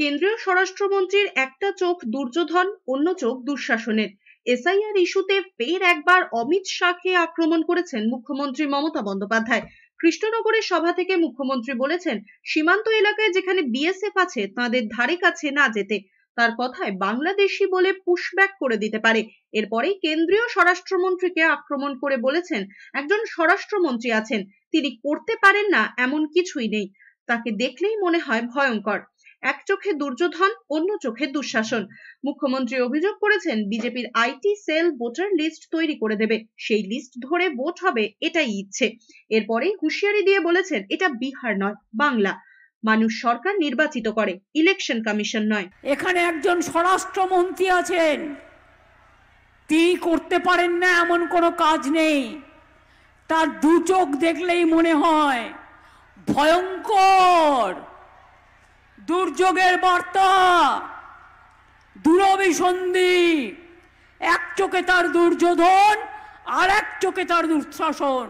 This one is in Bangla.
কেন্দ্রীয় স্বরাষ্ট্রমন্ত্রীর একটা চোখ দুর্যোধন, অন্য চোখ দুঃশাসনের। এসআইআর ইস্যুতে ফের একবার অমিত শাহকে আক্রমণ করেছেন মুখ্যমন্ত্রী মমতা বন্দ্যোপাধ্যায়। কৃষ্ণনগরের সভা থেকে মুখ্যমন্ত্রী বলেছেন, সীমান্ত এলাকায় যেখানে বিএসএফ আছে তাদের ধারে কাছে না যেতে। তার কথায় বাংলাদেশি বলে পুশব্যাক করে দিতে পারে। এরপরেই কেন্দ্রীয় স্বরাষ্ট্রমন্ত্রীকে আক্রমণ করে বলেছেন, একজন স্বরাষ্ট্রমন্ত্রী আছেন, তিনি করতে পারেন না এমন কিছুই নেই, তাকে দেখলেই মনে হয় ভয়ঙ্কর। এক চোখে দুর্যোধন, অন্য চোখে দুঃশাসন। মুখ্যমন্ত্রী অভিযোগ করেছেন, বিজেপির আইটি সেল ভোটার লিস্ট তৈরি করে দেবে, সেই লিস্ট ধরে ভোট হবে, এটাই ইচ্ছে। এরপরেই হুঁশিয়ারি দিয়ে বলেছেন, এটা বিহার নয়, বাংলা। মানুষ সরকার নির্বাচিত করে, ইলেকশন কমিশন নয়। এখানে একজন স্বরাষ্ট্রমন্ত্রী আছেন, তিনি করতে পারেন না এমন কোনো কাজ নেই। তার দু চোখ দেখলেই মনে হয় ভয়ঙ্কর, দুর্যোগের বার্তা, দুরভিসন্ধি। এক চোখে তার দুর্যোধন, আর এক চোখে তার দুঃশাসন।